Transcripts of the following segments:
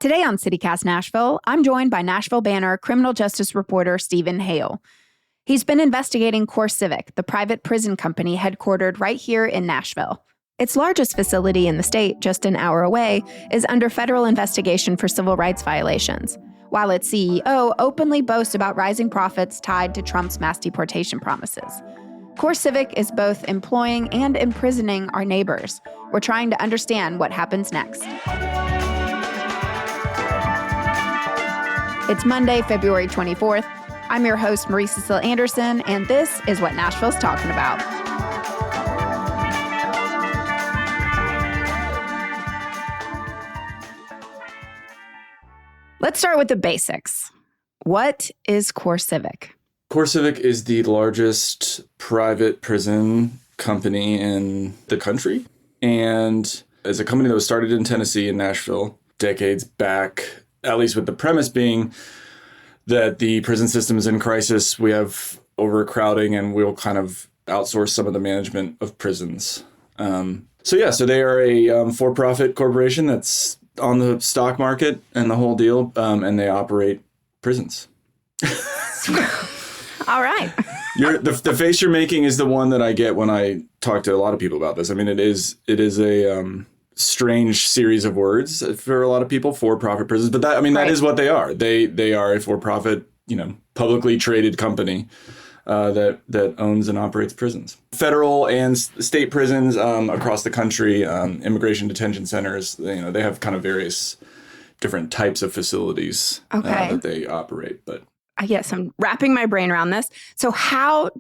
Today on CityCast Nashville, I'm joined by Nashville Banner criminal justice reporter Stephen Hale. He's been investigating CoreCivic, the private prison company headquartered right here in Nashville. Its largest facility in the state, just an hour away, is under federal investigation for civil rights violations, while its CEO openly boasts about rising profits tied to Trump's mass deportation promises. CoreCivic is both employing and imprisoning our neighbors. We're trying to understand what happens next. It's Monday, February 24th. I'm your host, Marie Cecile Anderson, and this is what Nashville's talking about. Let's start with the basics. What is CoreCivic? CoreCivic is the largest private prison company in the country, and is a company that was started in Tennessee, in Nashville, decades back, at least with the premise being that the prison system is in crisis. We have overcrowding, and we'll kind of outsource some of the management of prisons. So they are a for-profit corporation that's on the stock market and the whole deal, and they operate prisons. All right. The face you're making is the one that I get when I talk to a lot of people about this. I mean, it is a strange series of words for a lot of people, for-profit prisons, but that is what they are. They are a for-profit, publicly traded company that owns and operates prisons, federal and state prisons across the country, immigration detention centers. They have kind of various different types of facilities that they operate. But yes, I'm wrapping my brain around this. So how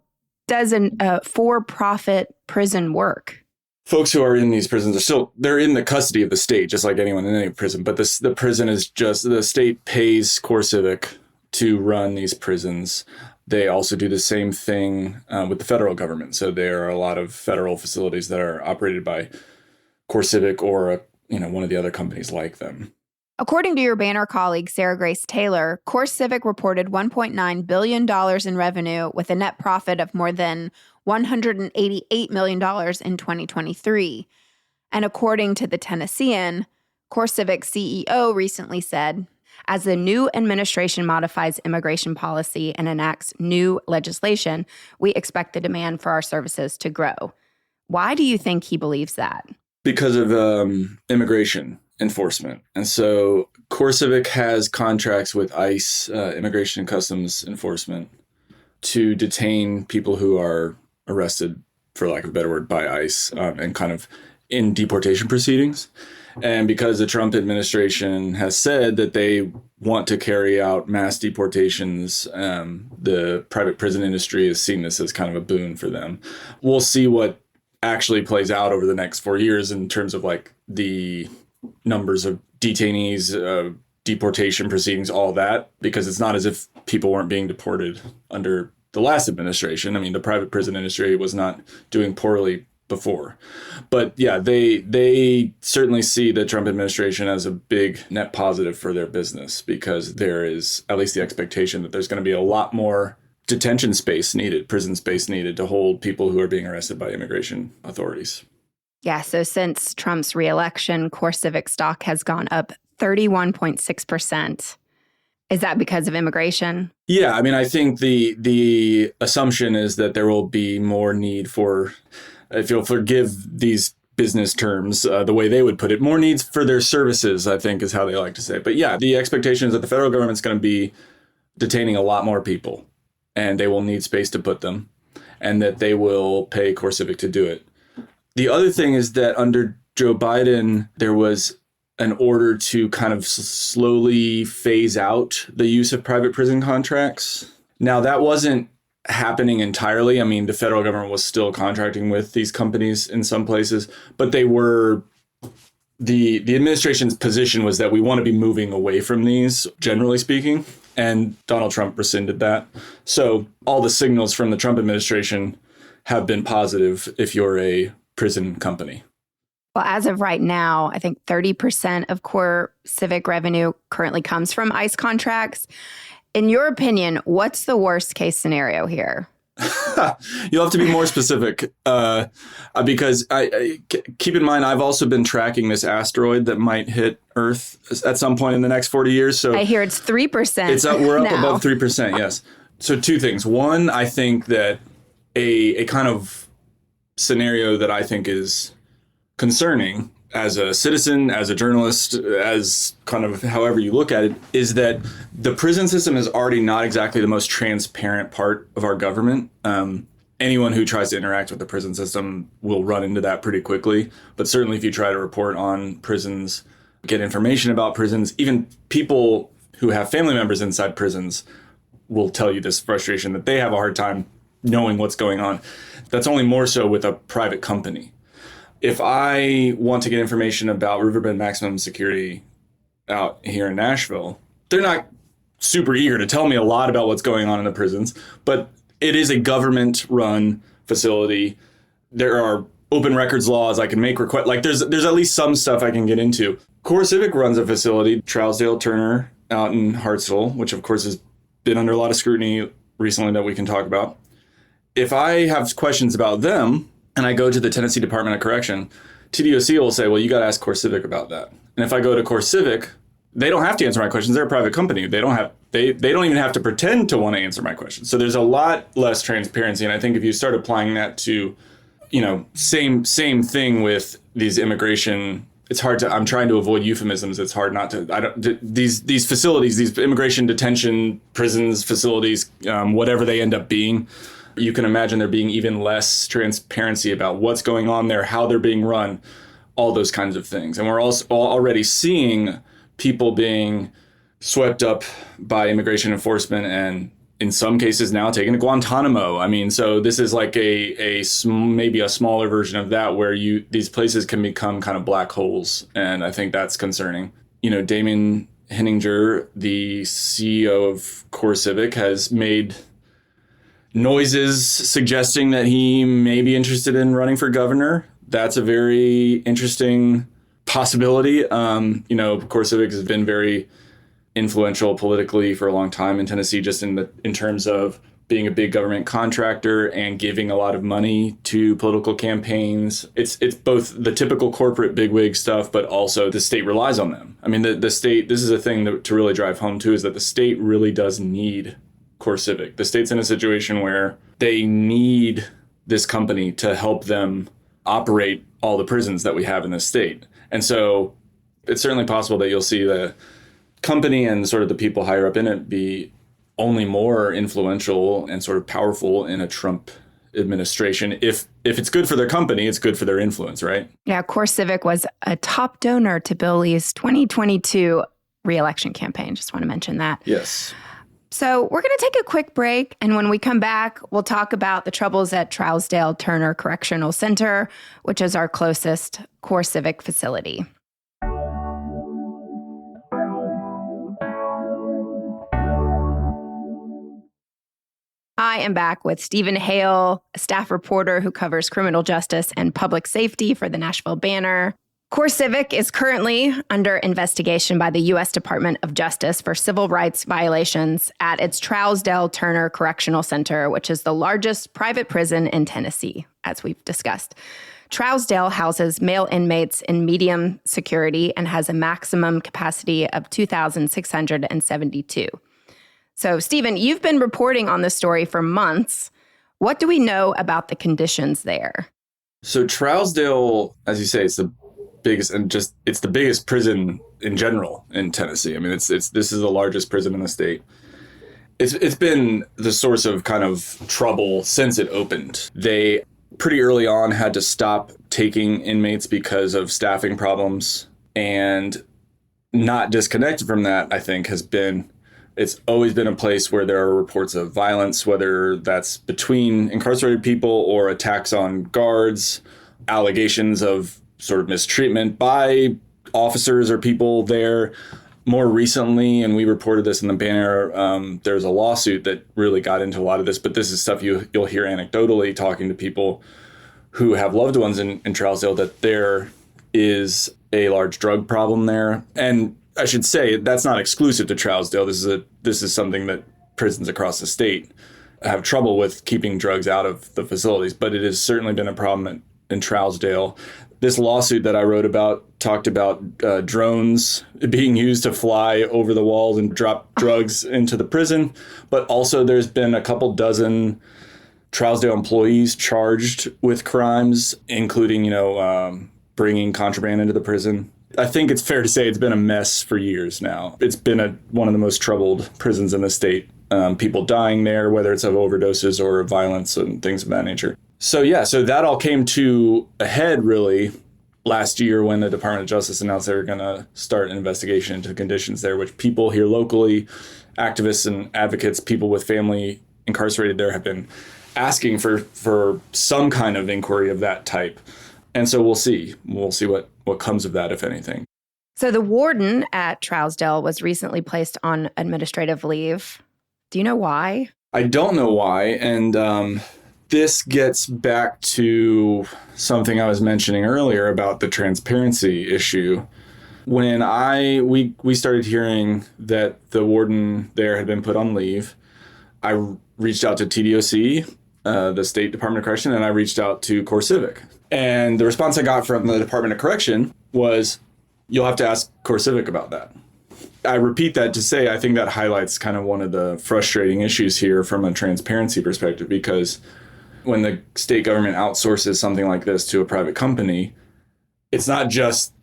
does a for-profit prison work? Folks who are in these prisons they're in the custody of the state, just like anyone in any prison. But the prison is the state pays CoreCivic to run these prisons. They also do the same thing with the federal government. So there are a lot of federal facilities that are operated by CoreCivic or one of the other companies like them. According to your Banner colleague, Sarah Grace Taylor, CoreCivic reported $1.9 billion in revenue with a net profit of more than $188 million in 2023. And according to the Tennessean, CoreCivic's CEO recently said, as the new administration modifies immigration policy and enacts new legislation, we expect the demand for our services to grow. Why do you think he believes that? Because of immigration enforcement. And so CoreCivic has contracts with ICE, Immigration and Customs Enforcement, to detain people who are arrested, for lack of a better word, by ICE and kind of in deportation proceedings. And because the Trump administration has said that they want to carry out mass deportations, the private prison industry has seen this as kind of a boon for them. We'll see what actually plays out over the next 4 years in terms of like the numbers of detainees, deportation proceedings, all that, because it's not as if people weren't being deported under the last administration. I mean, the private prison industry was not doing poorly before. But yeah, they certainly see the Trump administration as a big net positive for their business, because there is at least the expectation that there's going to be a lot more detention space needed, prison space needed to hold people who are being arrested by immigration authorities. Yeah, so since Trump's reelection, CoreCivic stock has gone up 31.6%. Is that because of immigration? Yeah, I mean, I think the assumption is that there will be more need for, if you'll forgive these business terms, the way they would put it, more needs for their services, I think is how they like to say it. But yeah, the expectation is that the federal government's going to be detaining a lot more people, and they will need space to put them, and that they will pay CoreCivic to do it. The other thing is that under Joe Biden, there was an order to kind of slowly phase out the use of private prison contracts. Now, that wasn't happening entirely. I mean, the federal government was still contracting with these companies in some places, but they were, the administration's position was that we want to be moving away from these, generally speaking, and Donald Trump rescinded that. So all the signals from the Trump administration have been positive if you're a prison company. Well, as of right now, I think 30% of CoreCivic revenue currently comes from ICE contracts. In your opinion, what's the worst case scenario here? You'll have to be more specific because keep in mind, I've also been tracking this asteroid that might hit Earth at some point in the next 40 years. So I hear it's 3%. We're up now. above 3%. Yes. So two things. One, I think that a kind of scenario that I think is concerning as a citizen, as a journalist, as kind of however you look at it, is that the prison system is already not exactly the most transparent part of our government. Anyone who tries to interact with the prison system will run into that pretty quickly. But certainly if you try to report on prisons, get information about prisons, even people who have family members inside prisons will tell you this frustration that they have a hard time knowing what's going on. That's only more so with a private company. If I want to get information about Riverbend Maximum Security out here in Nashville, they're not super eager to tell me a lot about what's going on in the prisons, but it is a government-run facility. There are open records laws. I can make requests. Like there's at least some stuff I can get into. CoreCivic runs a facility, Trousdale Turner, out in Hartsville, which of course has been under a lot of scrutiny recently that we can talk about. If I have questions about them, and I go to the Tennessee Department of Correction, TDOC will say, well, you got to ask CoreCivic about that. And if I go to CoreCivic, they don't have to answer my questions. They're a private company. They don't even have to pretend to want to answer my questions. So there's a lot less transparency. And I think if you start applying that to, same thing with these immigration, it's hard to, I'm trying to avoid euphemisms. It's hard not to, these facilities, these immigration detention prisons, facilities, whatever they end up being, you can imagine there being even less transparency about what's going on there, how they're being run, all those kinds of things. And we're also already seeing people being swept up by immigration enforcement and in some cases now taken to Guantanamo. I mean, so this is like maybe a smaller version of that where these places can become kind of black holes. And I think that's concerning. Damon Henninger, the CEO of CoreCivic, has made noises suggesting that he may be interested in running for governor. That's a very interesting possibility. CoreCivic has been very influential politically for a long time in Tennessee, just in terms of being a big government contractor and giving a lot of money to political campaigns. It's both the typical corporate bigwig stuff, but also the state relies on them. I mean, the state, this is a thing to really drive home too, is that the state really does need CoreCivic. The state's in a situation where they need this company to help them operate all the prisons that we have in this state. And so it's certainly possible that you'll see the company and sort of the people higher up in it be only more influential and sort of powerful in a Trump administration. If it's good for their company, it's good for their influence, right? Yeah, CoreCivic was a top donor to Bill Lee's 2022 re-election campaign. Just want to mention that. Yes. So we're going to take a quick break, and when we come back, we'll talk about the troubles at Trousdale Turner Correctional Center, which is our closest CoreCivic facility. I am back with Stephen Hale, a staff reporter who covers criminal justice and public safety for the Nashville Banner. CoreCivic is currently under investigation by the U.S. Department of Justice for civil rights violations at its Trousdale Turner Correctional Center, which is the largest private prison in Tennessee, as we've discussed. Trousdale houses male inmates in medium security and has a maximum capacity of 2,672. So, Stephen, you've been reporting on this story for months. What do we know about the conditions there? So Trousdale, as you say, it's the biggest it's the biggest prison in general in Tennessee. I mean, this is the largest prison in the state. It's been the source of kind of trouble since it opened. They pretty early on had to stop taking inmates because of staffing problems, and not disconnected from that, I think, it's always been a place where there are reports of violence, whether that's between incarcerated people or attacks on guards, allegations of sort of mistreatment by officers or people there. More recently, and we reported this in the Banner, there's a lawsuit that really got into a lot of this, but this is stuff you'll hear anecdotally talking to people who have loved ones in Trousdale, that there is a large drug problem there. And I should say that's not exclusive to Trousdale. This is something that prisons across the state have trouble with keeping drugs out of the facilities, but it has certainly been a problem in Trousdale. This lawsuit that I wrote about talked about drones being used to fly over the walls and drop drugs into the prison. But also there's been a couple dozen Trousdale employees charged with crimes, including, bringing contraband into the prison. I think it's fair to say it's been a mess for years now. It's been one of the most troubled prisons in the state. People dying there, whether it's of overdoses or violence and things of that nature. So that all came to a head really last year when the Department of Justice announced they were going to start an investigation into the conditions there, which people here locally, activists and advocates, people with family incarcerated there have been asking for some kind of inquiry of that type. And so we'll see. We'll see what comes of that, if anything. So the warden at Trousdale was recently placed on administrative leave. Do you know why? I don't know why. And this gets back to something I was mentioning earlier about the transparency issue. When we started hearing that the warden there had been put on leave, I reached out to TDOC, the State Department of Correction, and I reached out to CoreCivic. And the response I got from the Department of Correction was, you'll have to ask CoreCivic about that. I repeat that to say I think that highlights kind of one of the frustrating issues here from a transparency perspective, because when the state government outsources something like this to a private company, it's not just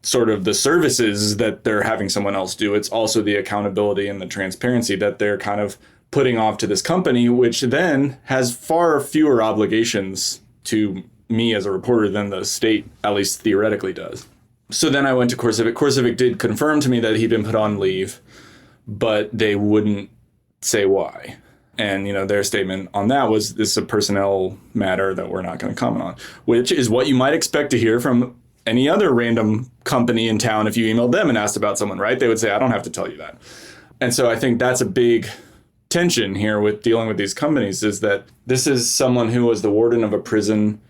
sort of the services that they're having someone else do. It's also the accountability and the transparency that they're kind of putting off to this company, which then has far fewer obligations to me as a reporter than the state, at least theoretically, does. So then I went to CoreCivic. CoreCivic did confirm to me that he'd been put on leave, but they wouldn't say why. And, their statement on that was, this is a personnel matter that we're not going to comment on, which is what you might expect to hear from any other random company in town if you emailed them and asked about someone, right? They would say, I don't have to tell you that. And so I think that's a big tension here with dealing with these companies, is that this is someone who was the warden of a prison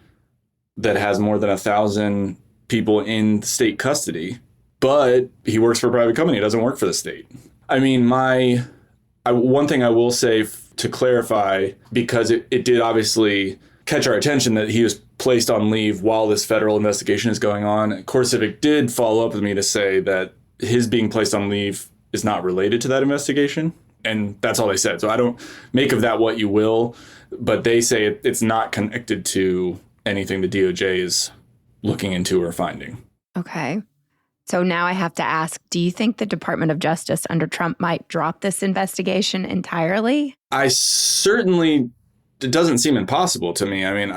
that has more than 1,000 people in state custody, but he works for a private company. He doesn't work for the state. I mean, one thing I will say to clarify, because it did obviously catch our attention that he was placed on leave while this federal investigation is going on. CoreCivic did follow up with me to say that his being placed on leave is not related to that investigation. And that's all they said. So I don't make of that what you will, but they say it's not connected to anything the DOJ is looking into or finding. Okay. So now I have to ask, do you think the Department of Justice under Trump might drop this investigation entirely? It doesn't seem impossible to me. I mean,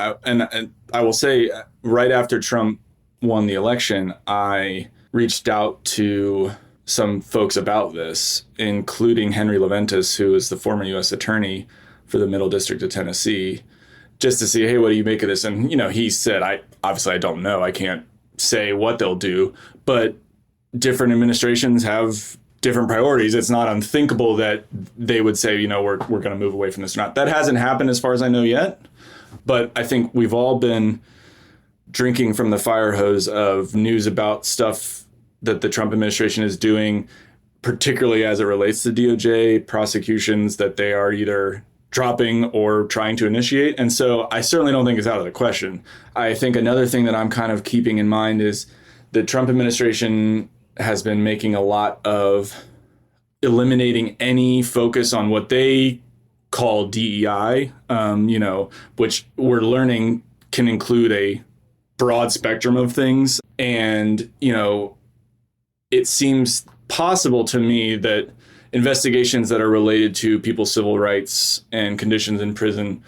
I will say, right after Trump won the election, I reached out to some folks about this, including Henry Leventis, who is the former U.S. attorney for the Middle District of Tennessee, just to see, hey, what do you make of this? And, he said, I don't know. I can't say what they'll do, but different administrations have different priorities. It's not unthinkable that they would say, we're going to move away from this or not. That hasn't happened as far as I know yet, but I think we've all been drinking from the fire hose of news about stuff that the Trump administration is doing, particularly as it relates to DOJ prosecutions that they are either dropping or trying to initiate. And so I certainly don't think it's out of the question. I think another thing that I'm kind of keeping in mind is the Trump administration has been making a lot of eliminating any focus on what they call DEI, which we're learning can include a broad spectrum of things. And, it seems possible to me that investigations that are related to people's civil rights and conditions in prison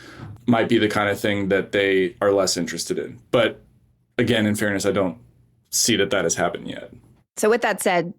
might be the kind of thing that they are less interested in. But again, in fairness, I don't see that has happened yet. So with that said,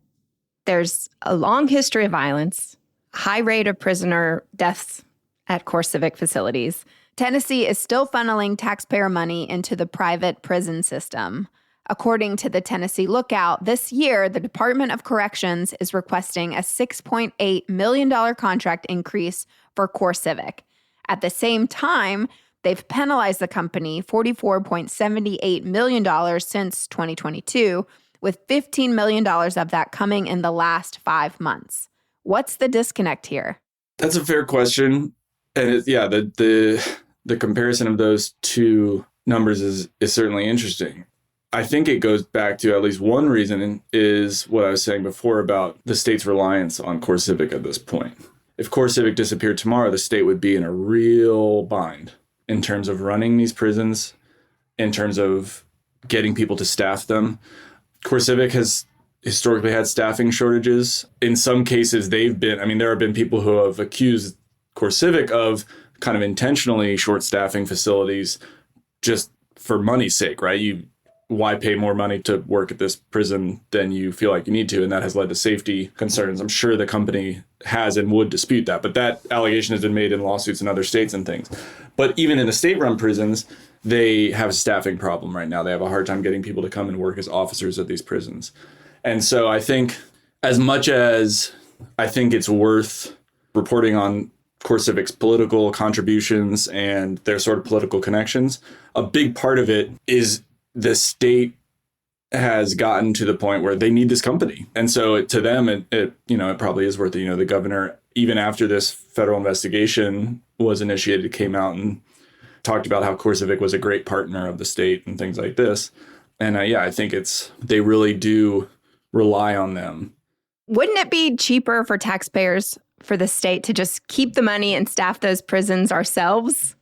there's a long history of violence, high rate of prisoner deaths at CoreCivic facilities. Tennessee is still funneling taxpayer money into the private prison system. According to the Tennessee Lookout, this year, the Department of Corrections is requesting a $6.8 million contract increase for CoreCivic. At the same time, they've penalized the company $44.78 million since 2022, with $15 million of that coming in the last 5 months. What's the disconnect here? That's a fair question. The comparison of those two numbers is certainly interesting. I think it goes back to at least one reason is what I was saying before about the state's reliance on CoreCivic at this point. If CoreCivic disappeared tomorrow, the state would be in a real bind in terms of running these prisons, in terms of getting people to staff them. CoreCivic has historically had staffing shortages. In some cases, there have been people who have accused CoreCivic of kind of intentionally short staffing facilities just for money's sake, right? Why pay more money to work at this prison than you feel like you need to? And that has led to safety concerns. I'm sure the company has and would dispute that, but that allegation has been made in lawsuits in other states and things. But even in the state-run prisons, they have a staffing problem right now. They have a hard time getting people to come and work as officers at these prisons. And so I think as much as I think it's worth reporting on CoreCivic's political contributions and their sort of political connections, a big part of it is the state has gotten to the point where they need this company. And so to them, it probably is worth it. The governor, even after this federal investigation was initiated, came out and talked about how CoreCivic was a great partner of the state and things like this. And I think they really do rely on them. Wouldn't it be cheaper for taxpayers for the state to just keep the money and staff those prisons ourselves?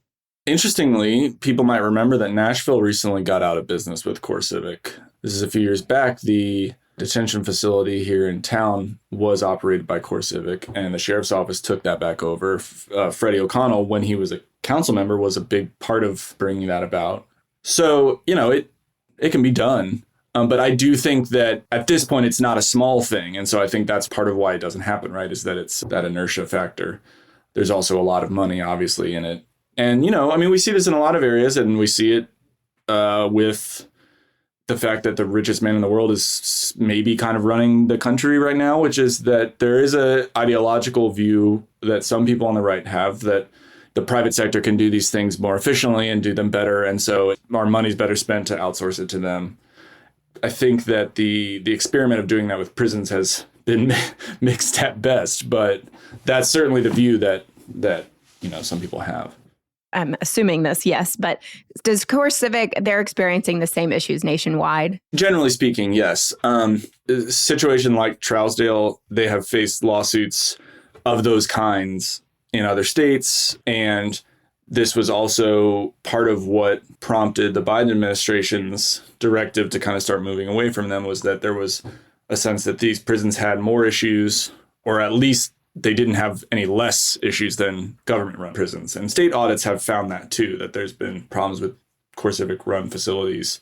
Interestingly, people might remember that Nashville recently got out of business with CoreCivic. This is a few years back. The detention facility here in town was operated by CoreCivic, and the sheriff's office took that back over. Freddie O'Connell, when he was a council member, was a big part of bringing that about. So, it can be done. But I do think that at this point, it's not a small thing. And so I think that's part of why it doesn't happen, right, is that it's that inertia factor. There's also a lot of money, obviously, in it. And, we see this in a lot of areas, and we see it with the fact that the richest man in the world is maybe kind of running the country right now, which is that there is a ideological view that some people on the right have that the private sector can do these things more efficiently and do them better. And so our money's better spent to outsource it to them. I think that the experiment of doing that with prisons has been mixed at best, but that's certainly the view that some people have. I'm assuming this, yes, but does CoreCivic, they're experiencing the same issues nationwide? Generally speaking, yes. A situation like Trousdale, they have faced lawsuits of those kinds in other states, and this was also part of what prompted the Biden administration's directive to kind of start moving away from them, was that there was a sense that these prisons had more issues, or at least they didn't have any less issues than government-run prisons. And state audits have found that too, that there's been problems with CoreCivic-run facilities.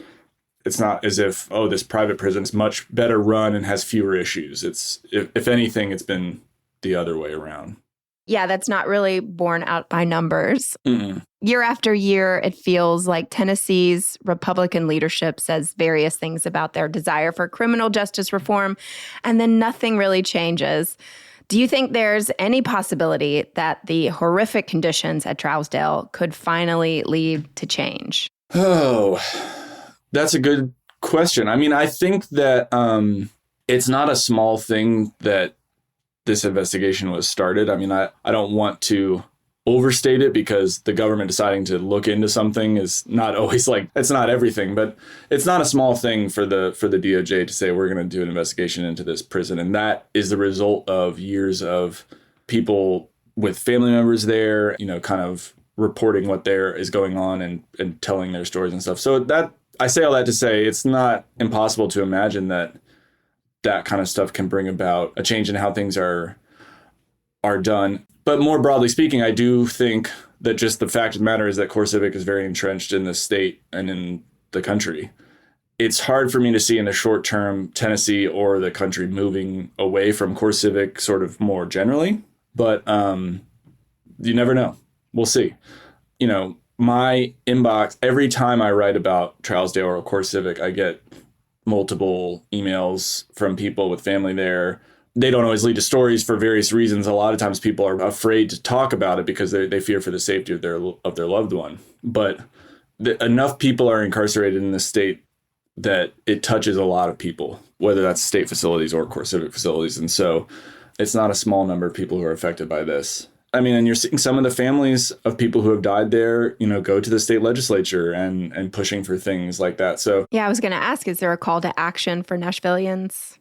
It's not as if, this private prison is much better run and has fewer issues. It's, if anything, it's been the other way around. Yeah, that's not really borne out by numbers. Mm-mm. Year after year, it feels like Tennessee's Republican leadership says various things about their desire for criminal justice reform, and then nothing really changes. Do you think there's any possibility that the horrific conditions at Trousdale could finally lead to change? Oh, that's a good question. I think that it's not a small thing that this investigation was started. I don't want to overstate it, because the government deciding to look into something is not always it's not everything, but it's not a small thing for the DOJ to say, we're going to do an investigation into this prison. And that is the result of years of people with family members there, kind of reporting what there is going on and telling their stories and stuff. So that, I say all that to say, it's not impossible to imagine that kind of stuff can bring about a change in how things are done. But more broadly speaking, I do think that just the fact of the matter is that CoreCivic is very entrenched in the state and in the country. It's hard for me to see in the short term Tennessee or the country moving away from CoreCivic sort of more generally. But you never know. We'll see. My inbox, every time I write about Trousdale or CoreCivic, I get multiple emails from people with family there. They don't always lead to stories for various reasons. A lot of times people are afraid to talk about it because they fear for the safety of their loved one. But enough people are incarcerated in this state that it touches a lot of people, whether that's state facilities or CoreCivic facilities. And so it's not a small number of people who are affected by this. I mean, and you're seeing some of the families of people who have died there, go to the state legislature and pushing for things like that. So yeah, I was going to ask, is there a call to action for Nashvillians?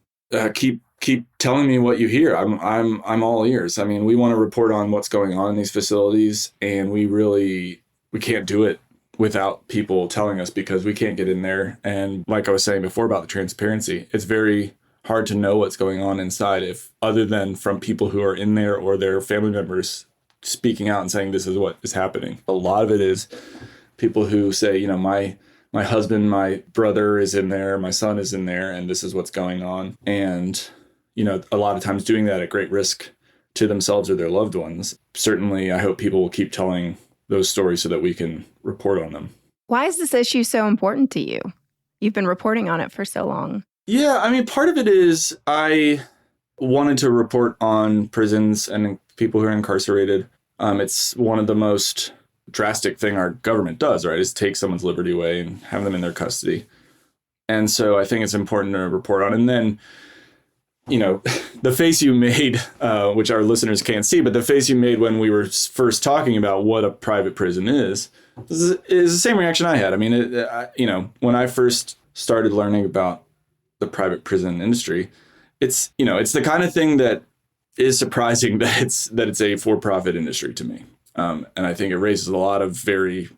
Keep telling me what you hear. I'm all ears. I mean, we want to report on what's going on in these facilities, and we can't do it without people telling us, because we can't get in there. And like I was saying before about the transparency, it's very hard to know what's going on inside if other than from people who are in there or their family members speaking out and saying this is what is happening. A lot of it is people who say, my husband, my brother is in there, my son is in there, and this is what's going on. And, a lot of times doing that at great risk to themselves or their loved ones. Certainly, I hope people will keep telling those stories so that we can report on them. Why is this issue so important to you? You've been reporting on it for so long. Yeah, I mean, part of it is I wanted to report on prisons and people who are incarcerated. It's one of the most drastic thing our government does, right, is take someone's liberty away and have them in their custody. And so I think it's important to report on. And then, the face you made, which our listeners can't see, but the face you made when we were first talking about what a private prison is the same reaction I had. I mean, when I first started learning about the private prison industry, it's the kind of thing that is surprising that it's a for-profit industry to me. And I think it raises a lot of very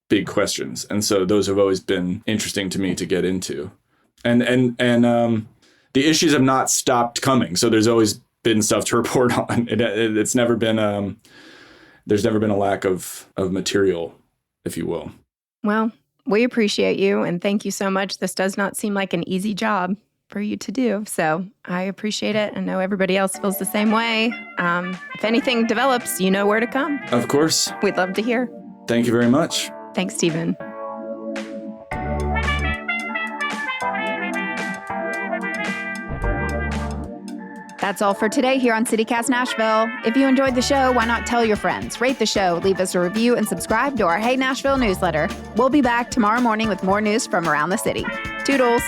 big questions. And so those have always been interesting to me to get into. And the issues have not stopped coming. So there's always been stuff to report on. It's never been, there's never been a lack of material, if you will. Well, we appreciate you and thank you so much. This does not seem like an easy job for you to do. So I appreciate it. I know everybody else feels the same way. If anything develops, you know where to come. Of course. We'd love to hear. Thank you very much. Thanks, Stephen. That's all for today here on CityCast Nashville. If you enjoyed the show, why not tell your friends? Rate the show, leave us a review, and subscribe to our Hey Nashville newsletter. We'll be back tomorrow morning with more news from around the city. Toodles!